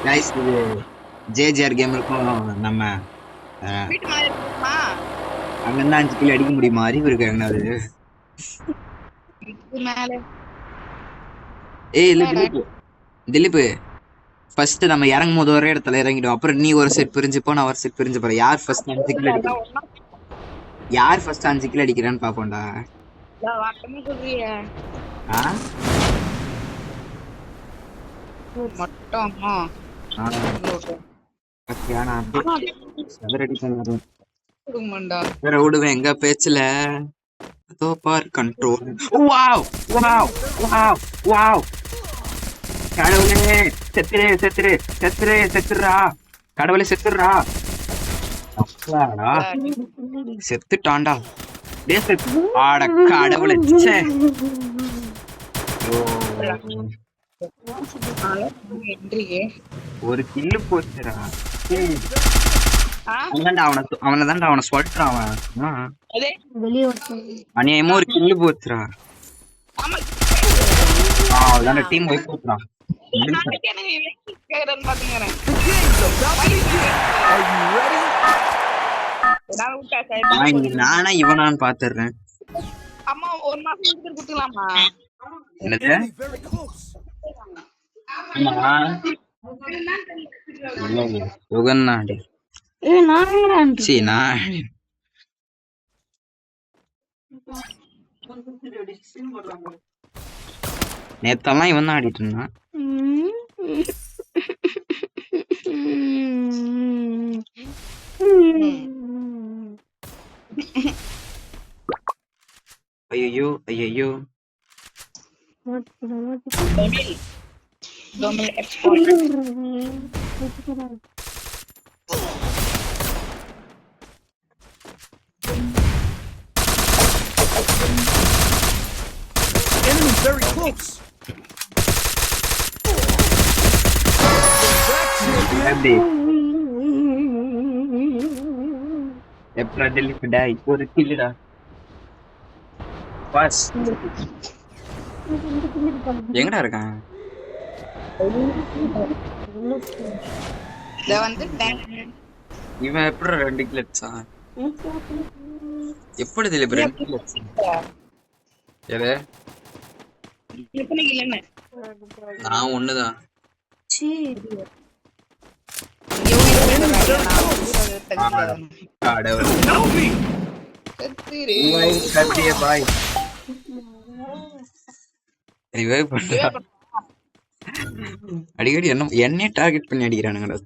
गाइस இது ஜேஜேஆர் கேமருக்கும் நம்ம வீட்டு மேல இருக்குமா அங்க இருந்து 5 கில் அடிக்க முடியுமா அறிவு இருக்காங்க அது வீட்டு மேல ஏய் திலீப் ஃபர்ஸ்ட் நம்ம இறங்கும் போது ஒரே இடத்துல இறங்கிடும் அப்புறம் நீ ஒரு செட் பிரிஞ்சு போ நான் ஒரு செட் பிரிஞ்சு போறேன் யார் ஃபர்ஸ்ட் 5 கில் அடிக்கிறா யார் ஃபர்ஸ்ட் 5 கில் அடிக்கிறான்னு பாப்போம்டா நான் வாட்டமே சொல்றியே மட்டும் விடுவேன் எங்க பேச்சுல அதோ பார் control wow wow wow wow கடவுளே செத்துரு செத்துரு செத்துரு செத்துறா கடவுளே செத்துறா செத்துட்டான்டா ஆட கடவுளே ஒரு கில்லு போச்சுடா அவனதான்டா அவனை சொல்றான் அவன் அநியாயமா ஒரு கில்லு போச்சுடா அவ்வளவுதான் டீம் போய் போச்சுறான் நானா இவனான்னு பாத்துறேன் அம்மா ஒரு மாசம் குடுக்கலாமா என்னது யுகன்னாடி நேத்தெல்லாம் இவன் தான் ஆடிட்டு இருந்தான் ஐயோ ஐயோ Enemy very close. எப்படா டெலிஃபடா இப்போ ஒரு கில்லுடா பாஸ் எங்கடா இருக்கான் இவன் எப்படி 2 கில் அடிச்சான் எப்படி திலீப் 2 கில் அடிச்சான் எது நான் ஒண்ணுதான் அடிக்கடி என்னையே டார்கெட் பண்ணி அடிக்கிறானுங்கடா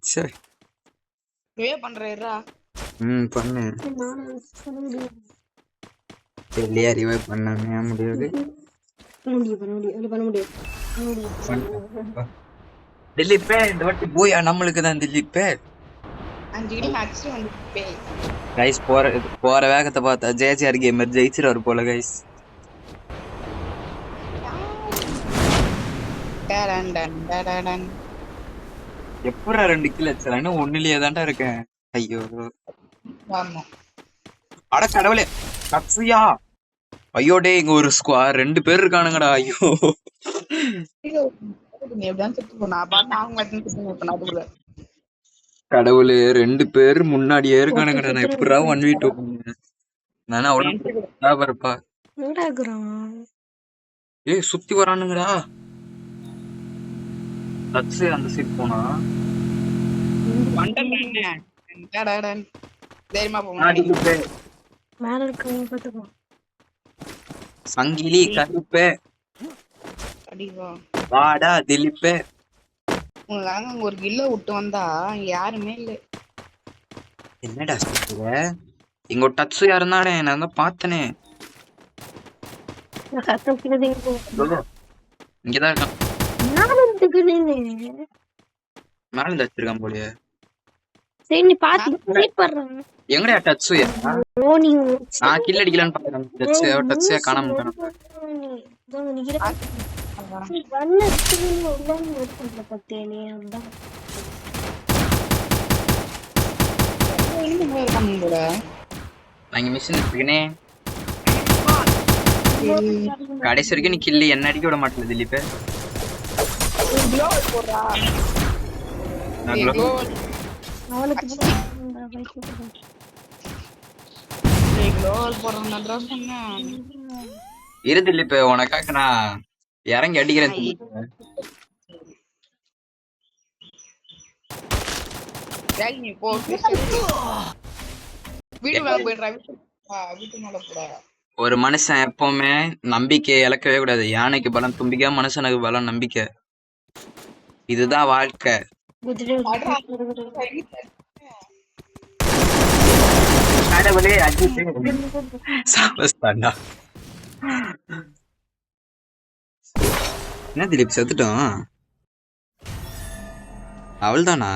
பண்ணு இல்லையா ரிவைவ் பண்ணாமே முடியாது திலீப்பே இந்த வாட்டி போயா நம்மளுக்கு தான் திலீப்பே கைஸ் போற வேகத்தை பார்த்தா ஜேஜேஆர் கேமர் ஜெயிச்சிருவாரு போல கைஸ் எப்படா 2 கில் அடிச்சா இன்னும் 1லயே தான்டா இருக்கேன் ஐயோ அட கடவுளே கப்சியா ஐயோ டே இங்க ஒரு ஸ்குவாட் 2 பேர் இருக்கானுங்கடா ஐயோ கடவுளே 2 பேர் முன்னாடியே இருக்கானுங்கடா நான் எப்படா 1v2 பண்ணேன் நானா அவ்வளவு வரப்பா ஏய் சுத்தி வரானுங்கடா தட்ஸ் அந்த சைடு போனா சங்கிலி கருப்பே வாடா திலீப்பே ஒரு கில்ல விட்டு வந்தா யாருமே இல்ல என்னடா சொல்ற இங்க டச் யாருந்தானே நான் தான் பார்த்தனே இங்கதான் இருக்கான் மேல இருந்து வச்சிருக்கான் போலியே. சரி நீ பாத்து சீப்பறேன். எங்கடா டச் ஓ நீ நான் கில் அடிக்கலான்னு பாக்குறேன். டச் காணாம போறான். நான் இங்க மிஷின் இருக்கேனே. கடைசி வரைக்கும் நீ கில்லு என்ன அடிக்க விட மாட்டேன் திலீப். இரு திலீப், உனக்காக நான் இறங்கி அடிக்கிறேன் திலீப். ஒரு மனுஷன் எப்பவுமே நம்பிக்கை இழக்கவே கூடாது. யானைக்கு பலம் தும்பிக்கை, மனுஷனுக்கு பலம் நம்பிக்கை. இதுதான் வாழ்க்கை. என்ன திலீப் செத்துட்டோம்? அவள் தானா?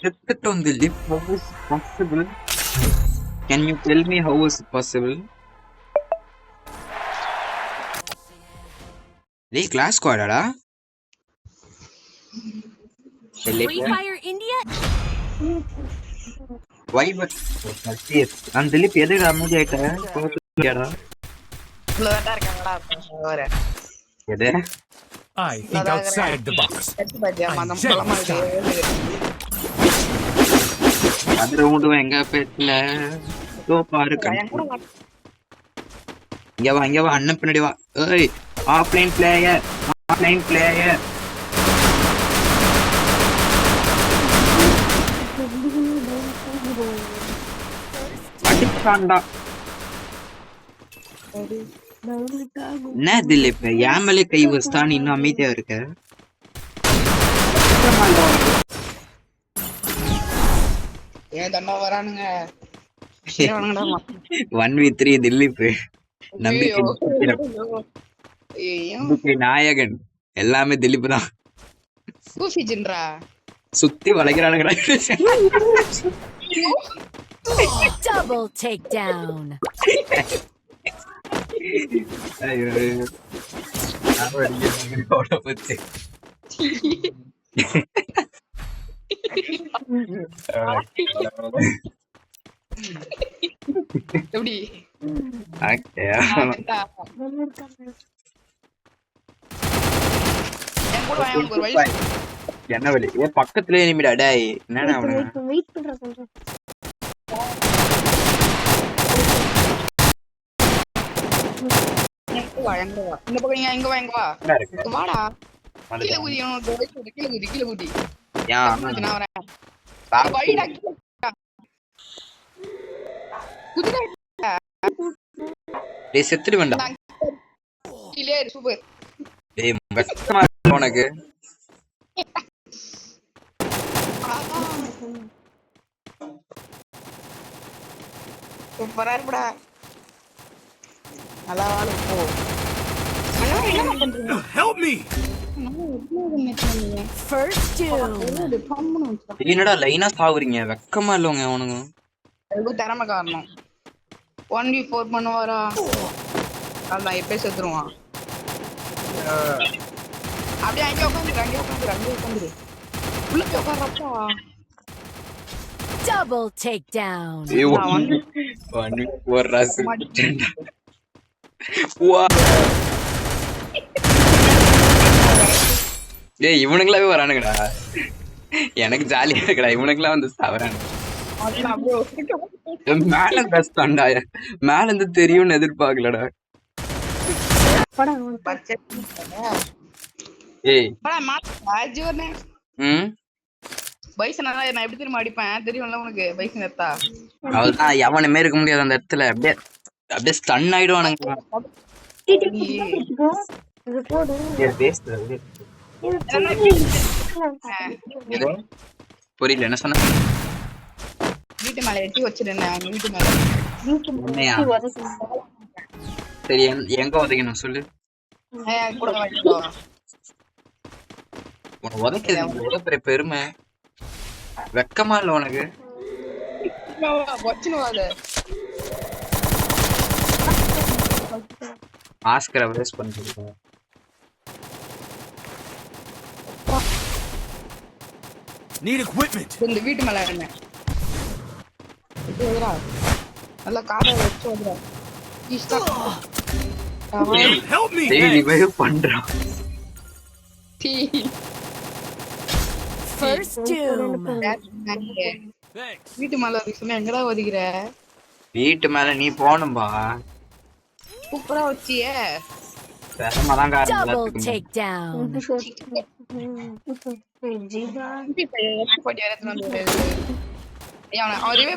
செத்துட்டோம் Dilip. How is it possible? Can you tell me how is it possible? Hey, class squadடா? Free Fire India. Why but நான் திலீப் எதுக்கு அமைதி ஆயிட்டேன்? போடா. இவ்வளவுதான் இருக்காங்கடா வர. எது? I think outside the box. அது ரவுண்டு எங்க பேட்ல சோப்பா இருக்கு. இங்க வா அண்ணன் பின்னாடி வா. ஏய் ஆஃப்லைன் பிளேயர் அடிச்சாண்டா. என்ன திலீப் என் மேலே கை வச்சுதான் இன்னும் அமைதியா இருக்க? ஏன் தண்டா வரானுங்க 1v3 திலீப். நம்பிக்கை நாயகன் எல்லாமே திலீப் தான். சுத்தி வளைக்கிறானுங்கடா. Double takedown. எப்படி என்ன வழி? பக்கத்துல நிமிடா டேய். என்னடா அவனுங்க வெயிட் பண்ற கொஞ்சம். இந்த பக்கம் இங்க வா வாடா. கீழ குதி. நான் வரேன். வழிடா குதிடா. டேய் செத்துடு வேண்டா. கீழே சூப்பர். டேய் கஷ்டமா உனக்கு. சூப்பரா இருக்குடா. நல்லா வாழு போ. Help me. First doom. என்னடா லைனா சாவுறீங்க? வெக்கமா இல்லங்க அவனுங்க. அது திறமை காரணம். 1v4 பண்ணுவாரா? அதான் எப்பே செத்துருவான். அப்படியே அங்கே உட்காந்துரு. உள்ள போய் உட்கார்றப்பா. Double takedown. ஒரு ராசு. வா. டேய் இவனுங்களாவே வரானுங்கடா. எனக்கு ஜாலியா இருக்குடா. இவனுங்களாம் வந்து சாவறானுங்க. மேல கஷ்டம்டா. மேல இருந்து தெரியும்னு எதிர்பார்க்கலடா. ஏய் பைசனா நான் எப்படி திரும்ப அடிப்பேன் தெரியும்ல உனக்கு? பைசன் எடுத்தா அவள்தான் எவனுமே இருக்க முடியாது அந்த இடத்துல. அப்படியே ஸ்டன் ஆயிடுவானுங்க. புரியல என்ன சொன்ன? வீட்டு மேல எட்டி வச்சிருந்தேன். வீட்டு மேல சரி எங்க உதைக்கணும் சொல்லு. கூட வாங்கிக்கோ. உனக்கு உதைக்கிறது எவ்வளவு பெரிய பெருமை, வெக்கமா இல்ல உனக்கு? வச்சுனுவாது ஆஸ்கரை வேஸ்ட் பண்ணிட்டு Need equipment. இந்த வீட்டு மேல என்ன நல்லா காதை வச்சு வந்துடா. Help me. டெய்லி பண்றான். First doom. Thanks. வீட்டு மேல சொன்ன எங்கடா ஒதுக்கிற? வீட்டு மேல நீ போகணும்பா. சூப்பரா வச்சியே. திறமைதான் காரணம் Double எல்லாத்துக்குமே. takedown.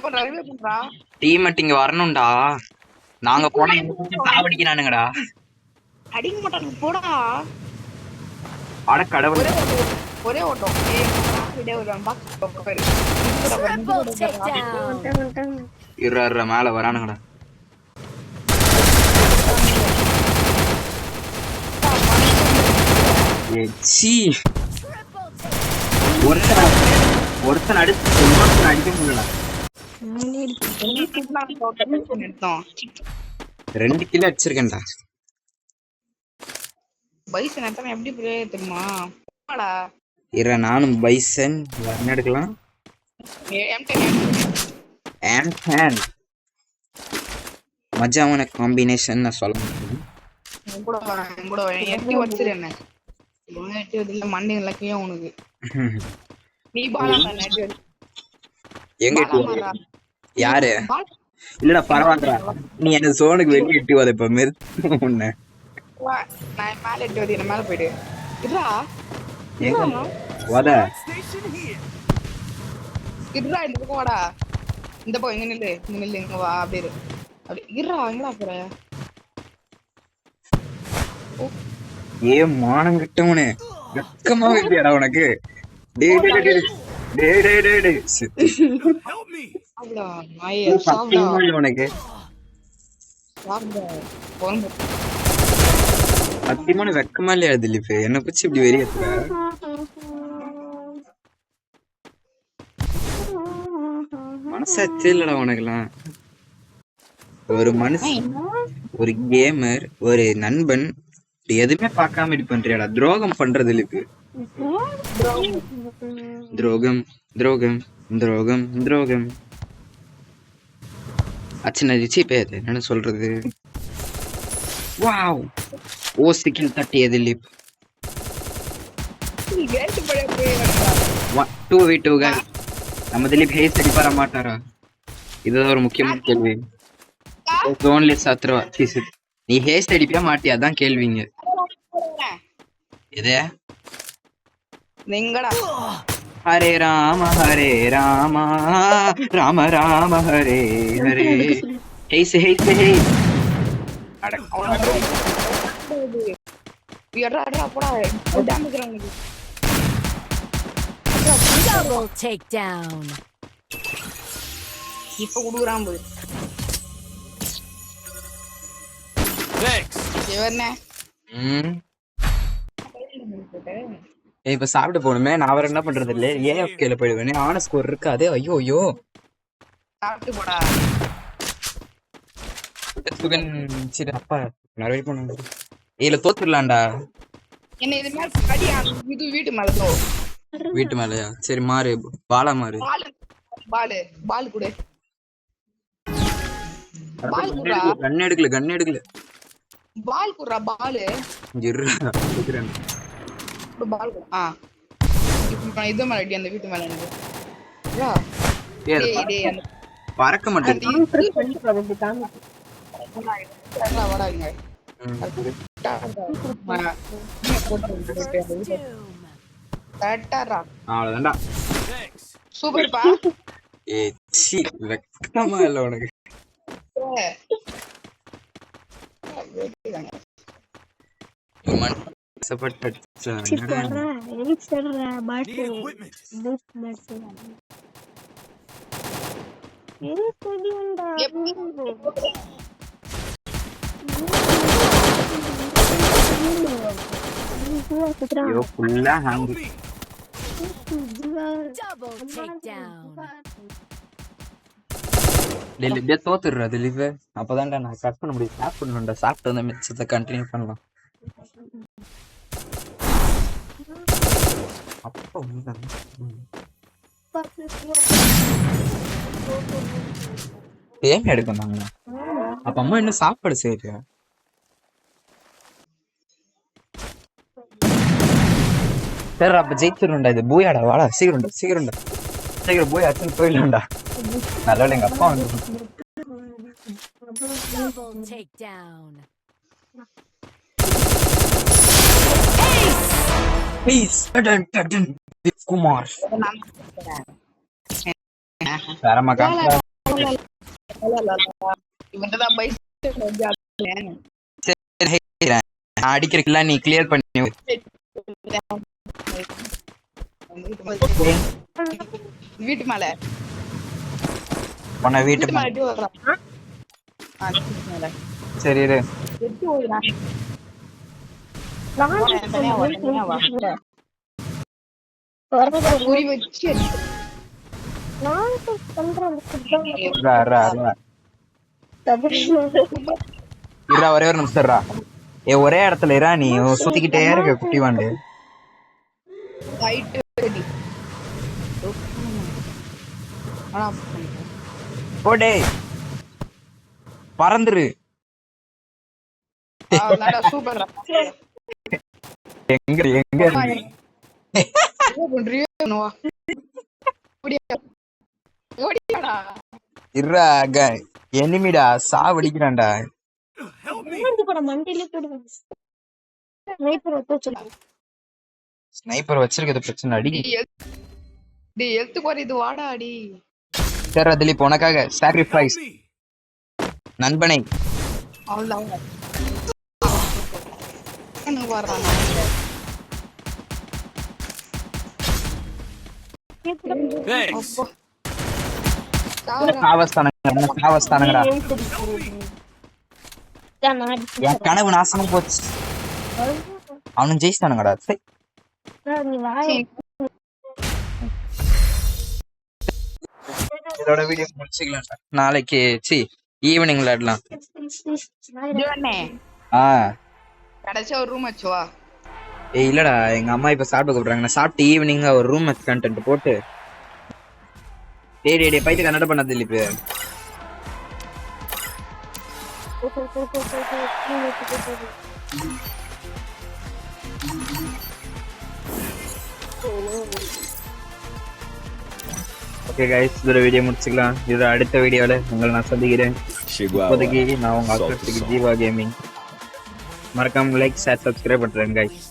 பண்றா டீம்மேட் இங்க வரணும்டா. நாங்க போனா எங்க பக்கம் சாவடிக்கிறானுங்கடா. அடிக்க மாட்டாங்க போடா. அட கடவுளே. ஒரே ஓட்டம். Triple takedown. இருற மேல வரானுங்கடா. ஒருத்தன் அடிச்சு இன்னொருத்தன் அடிக்க முடியல. 2 கிலோ அடிச்சிருக்கேன்டா. பைசன் எத்தனை எப்படி தெரியுமா? நானும் பைசன் என்ன எடுக்கலாம்? மஜாவான காம்பினேஷன் நான் சொல்ல முடியும். மண்டை இலக்கையும் உனக்கு நீ பாலா எங்க யாரு இல்லடா பரவாயில்லடா. நீ என்ன சோனுக்கு வெளியே எட்டி வத இப்ப மெருத்து உன்ன. நான் மேல எட்டி வந்து என்ன மேல போயிடு. இருடா வத இருடா இந்த பக்கம் வாடா. இந்த பக்கம் இங்க நில்லு, இங்க நில்லு, இங்க வா. அப்படி இரு. அப்படி இருடா எங்கடா போற? ஏ மானங்கிட்டவனே, வெக்கமா இல்லையாடா உனக்கு? டேய் டேய் டேய் டேய் டேய் டேய் டேய் Help me. அவ்வளோ நாயே சாவுடா. உனக்கு சாவுடா. போங்க. சத்தியமான வெக்கமா இல்லையா திலீப்? என்ன பிடிச்சி இப்படி வெறியத்துல மனசாச்சு இல்லடா உனக்குலாம். ஒரு மனுஷன், ஒரு கேமர், ஒரு நண்பன் எதுவுமே பார்க்காம இப்படி பண்றியாடா? துரோகம் பண்றது திலீப். துரோகம் துரோகம் துரோகம் துரோகம். அச்சனை ரிச்சி பேரு என்ன சொல்றது? வாவ் ஓசிக்கில் தட்டிய திலீப். 2v2 நம்ம திலீப் ஹேஸ் அடி வர மாட்டாரா? இதுதான் ஒரு முக்கியமான கேள்வி. ஓன்லி சத்ரவா நீ ஹேஸ் அடிப்பியா மாட்டியா? அதான் கேள்விங்க. எதே நீங்கடா ஹரே ராம ராம ராம ஹரே ஹரே. ஹேஸ் ஹேஸ் ஹேஸ் Double takedown. இப்ப குடுக்குறான் போய். Thanks. இவனே இப்ப சாப்பிட்டு போகணுமே. நான் அவர் என்ன பண்றது இல்ல, ஏஎஃப்கேல போயிடுவேன். ஆன ஸ்கோர் இருக்காது. ஐயோ ஐயோ சாப்பிட்டு போடா. சுகன் சரி அப்பா நிறைய பண்ண இதுல தோத்துடலாம்டா. என்ன இது மேல கடியா? இது வீட்டு மேல தோ. வீட்டு மேலயா? சரி மாறு, பாலா மாறு. பால் குடு. பால் குடுறா. கன் எடுக்கல. பால் குடுறா. பால் இருறேன். பால் குடு. இப்போ நான் இது மேல அடி அந்த வீட்டு மேல எனக்கு. யா. டேய் அந்த பறக்க மாட்டேங்குது. வாடா இங்க. அவ்வளவுதான்டா. Thanks. சூப்பர் பா. சி வெக்கமா இல்ல உனக்கு? ஒரு மனுஷன் கஷ்டப்பட்டு அடிச்சான். Need equipment. ஐயோ ஃபுல்லா ஹேங். me. Double takedown. இப்படியே தோத்துடுறா திலீப். அப்பதான்டா நான் கட் பண்ண முடியும். சாப்பிடணும்டா, சாப்பிட்டு வந்து மிச்சத்தை கண்டினியூ பண்ணலாம். அப்போ ஏன் எடுக்கணும் அப்ப அம்மா இன்னும் சாப்பாடு செய்யறியா? சரி அப்ப ஜெயிச்சிருண்டா. இது பூயாடா, வாடா சீக்கிரம்டா சீக்கிரம்டா சீக்கிரம் போய் அச்சுன்னு போயிடலாம்டா. நல்ல எங்க அப்பா வந்து Double takedown. ப்ளீஸ் குமார் வேறமாக்கா இவன்தான் பைக் அடிக்கிறதுக்குலாம் நீ கிளியர் பண்ணி வீட்டு மேல உன்னை வீட்டு வீட்டு மேல எட்டி ஓடுறான். மேல சரி இரு. எட்டி ஓடுறான். தனியா வா, தனியா வா. குறி வச்சு ரா, ரா, ரா. இருடா ஒரே ஒரு நிமிஷம் இருடா. ஒரே இடத்துல இரா, நீ சுத்திக்கிட்டே இருக்க குட்டி வாண்டு. Height ready. ஆனா போடே பறந்துரு. சூப்பர். எங்க எங்க என்ன பண்றியோ வா. ஓடியாடா. இருடா எனிமிடா சாவடிக்கிறான்டா. Help me. ஸ்னைப்பர் வச்சிருக்கிறது பிரச்சனை அடி. டேய் எழுத்து குறையுது வாடா அடி. சரி திலீப் உனக்காக சாக்ரிஃபைஸ் Me. நண்பனை. அவ்வளவுதான். என்ன வர்றான்? Thanks. சாவஸ்தானங்கடா. என் கனவு நாசமா போச்சு. அவனும் ஜெயிச்சானுங்கடா. சரி இதோட வீடியோ முடிச்சுக்கலாம். நாளைக்கு ஈவினிங் விளையாடலாம். கடைசியா ஒரு ரூம் வச்சு வா. இல்லடா எங்க அம்மா இப்ப சாப்பிட கூப்பிடுறாங்க. நான் சாப்பிட்டு ஈவினிங் ஒரு ரூம் மேட்ச் கண்டென்ட் போட்டு டேய் பைத்து கன்னட பண்ண திலீப். ஓகே கைஸ் இதோட வீடியோ முடிச்சுக்கலாம். இதோட அடுத்த வீடியோல உங்களை நான் சந்திக்கிறேன். இப்போதைக்கு நான் உங்க ஆக்கத்துக்கு ஜீவா கேமிங். மறக்காம லைக் ஷேர் சப்ஸ்கிரைப் பண்றேன் கைஸ்.